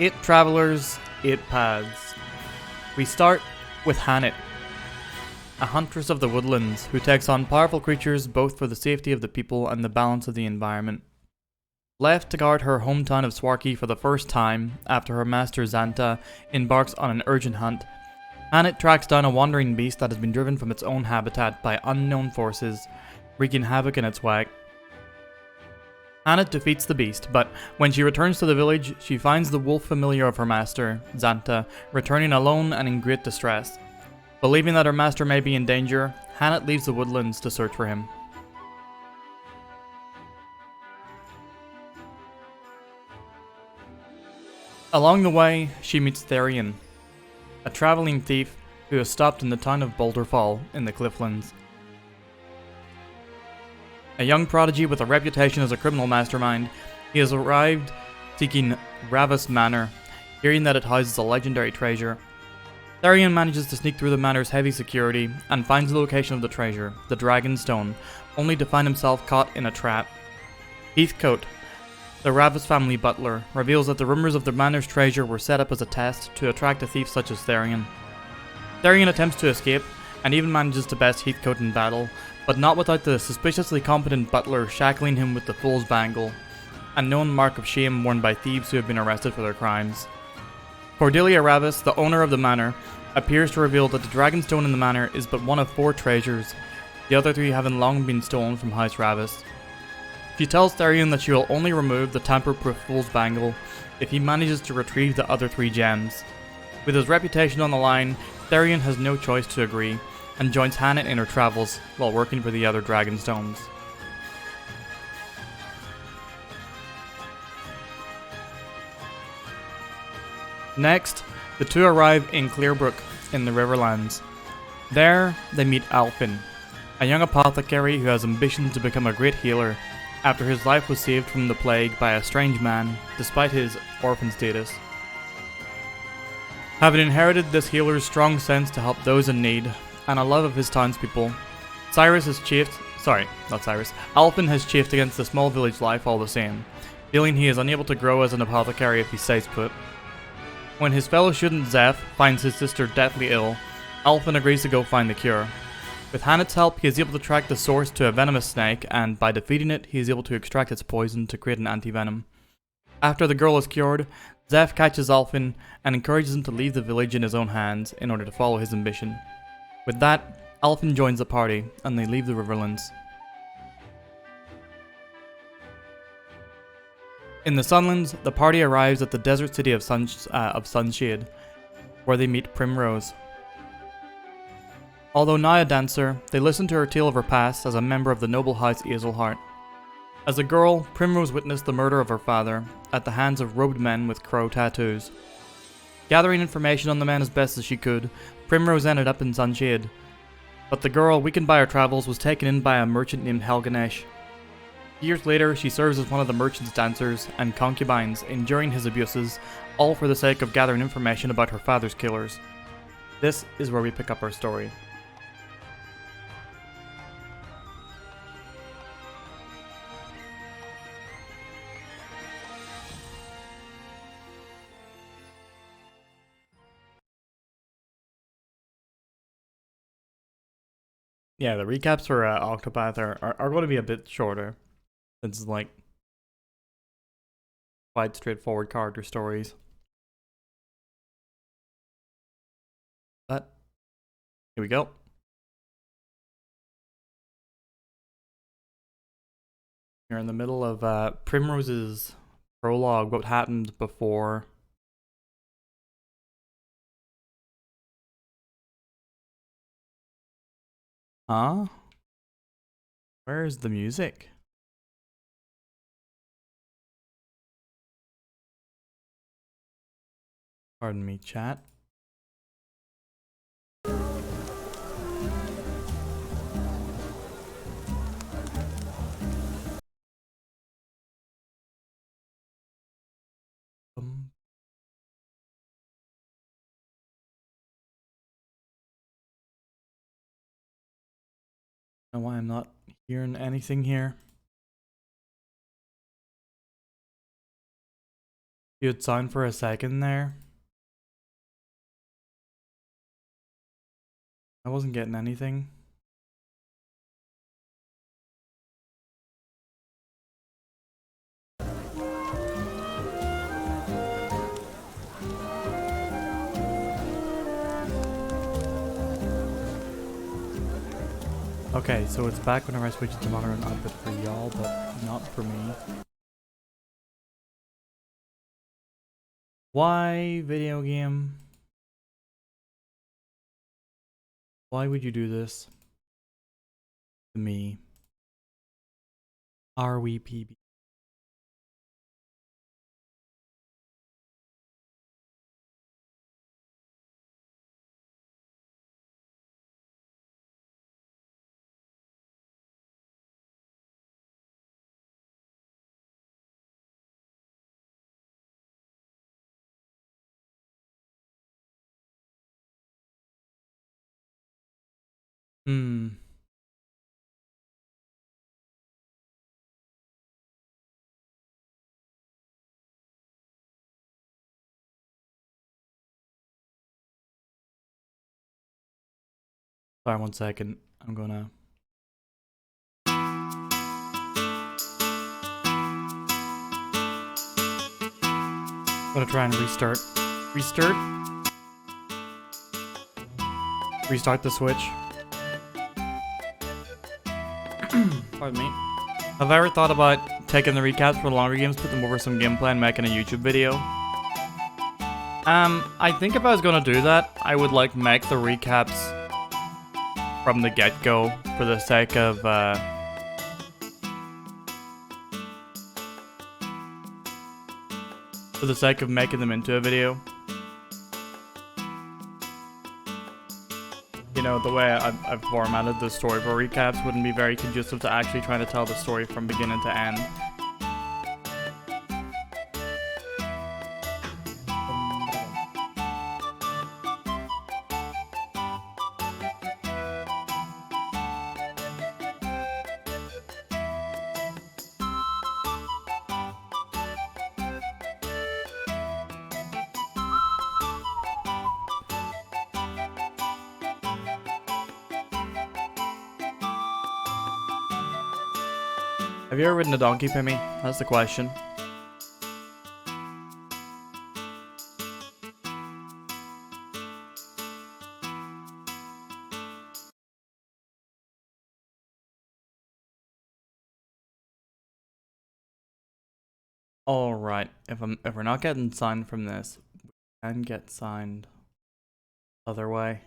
8 travelers, 8 paths. We start with Hanit, a huntress of the woodlands who takes on powerful creatures both for the safety of the people and the balance of the environment. Left to guard her hometown of Swarky for the first time after her master Xanta embarks on an urgent hunt, Hanit tracks down a wandering beast that has been driven from its own habitat by unknown forces, wreaking havoc in its wake. Hanit defeats the beast, but when she returns to the village, she finds the wolf familiar of her master, Xanta, returning alone and in great distress. Believing that her master may be in danger, Hanit leaves the woodlands to search for him. Along the way, she meets Therian, a traveling thief who has stopped in the town of Boulderfall in the Clifflands. A young prodigy with a reputation as a criminal mastermind, he has arrived seeking Ravis Manor, hearing that it houses a legendary treasure. Therian manages to sneak through the manor's heavy security and finds the location of the treasure, the Dragonstone, only to find himself caught in a trap. Heathcote, the Ravis family butler, reveals that the rumors of the manor's treasure were set up as a test to attract a thief such as Therian. Therian attempts to escape, and even manages to best Heathcote in battle, but not without the suspiciously competent butler shackling him with the Fool's Bangle, a known mark of shame worn by thieves who have been arrested for their crimes. Cordelia Ravis, the owner of the manor, appears to reveal that the Dragonstone in the manor is but one of 4 treasures, the other 3 having long been stolen from House Ravis. She tells Therian that she will only remove the tamper-proof Fool's Bangle if he manages to retrieve the other 3 gems. With his reputation on the line, Therian has no choice to agree, and joins Hanit in her travels while working for the other Dragonstones. Next, the two arrive in Clearbrook in the Riverlands. There, they meet Alfin, a young apothecary who has ambitions to become a great healer after his life was saved from the plague by a strange man, despite his orphan status. Having inherited this healer's strong sense to help those in need, and a love of his townspeople, Alfin has chafed against the small village life all the same, feeling he is unable to grow as an apothecary if he stays put. When his fellow student Zeph finds his sister deathly ill, Alfin agrees to go find the cure. With Hanit's help, he is able to track the source to a venomous snake, and by defeating it, he is able to extract its poison to create an anti-venom. After the girl is cured, Zeph catches Alfin and encourages him to leave the village in his own hands in order to follow his ambition. With that, Alfin joins the party, and they leave the Riverlands. In the Sunlands, the party arrives at the desert city of Sunshade, where they meet Primrose. Although now a dancer, they listen to her tale of her past as a member of the noble house Azelhart. As a girl, Primrose witnessed the murder of her father at the hands of robed men with crow tattoos. Gathering information on the man as best as she could, Primrose ended up in Sunshade. But the girl, weakened by her travels, was taken in by a merchant named Helganesh. Years later, she serves as one of the merchant's dancers and concubines, enduring his abuses, all for the sake of gathering information about her father's killers. This is where we pick up our story. Yeah, the recaps for Octopath are going to be a bit shorter. It's like quite straightforward character stories. But here we go. You're in the middle of Primrose's prologue, what happened before. Huh? Where's the music? Pardon me, chat. I don't know why I'm not hearing anything here. You had signed for a second there. I wasn't getting anything. Okay, so it's back whenever I switch to modern output for y'all, but not for me. Why, video game? Why would you do this to me? Are we PB? Hmm. Sorry, 1 second. I'm gonna try and restart. Restart the Switch. Pardon me. Have I ever thought about taking the recaps for longer games, put them over some gameplay, and making a YouTube video? I think if I was gonna do that, I would like make the recaps from the get-go for the sake of making them into a video. You know, the way I've formatted the story for recaps wouldn't be very conducive to actually trying to tell the story from beginning to end. Have you ever ridden a donkey, Pimmy? That's the question. All right. If we're not getting signed from this, we can get signed other way.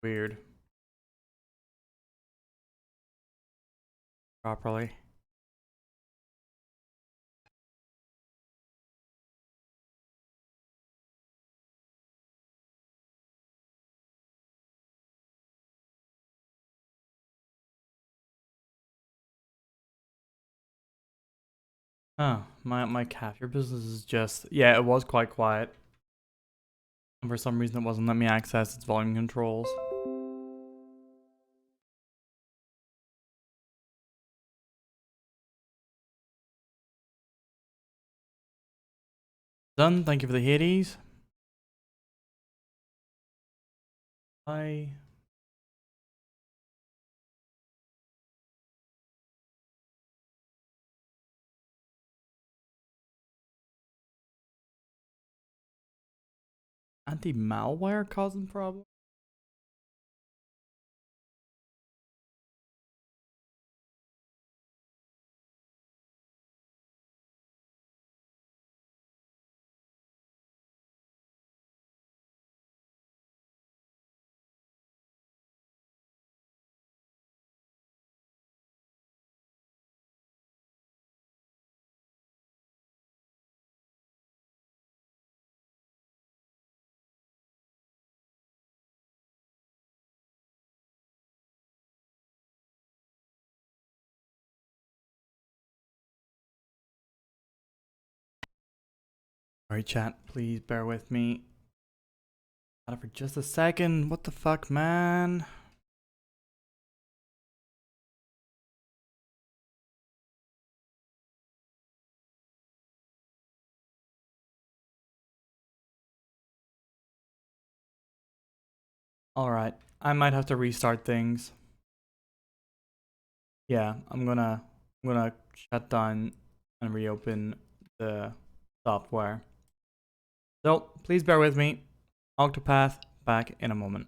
Weird. Properly. Oh, my capture business is just, yeah, it was quite quiet. And for some reason it wasn't letting me access its volume controls. Done, thank you for the Hades. Bye. Anti-malware causing problems? Alright, chat, please bear with me. Got it for just a second. What the fuck, man? Alright, I might have to restart things. Yeah, I'm gonna shut down and reopen the software. So please bear with me. Octopath back in a moment.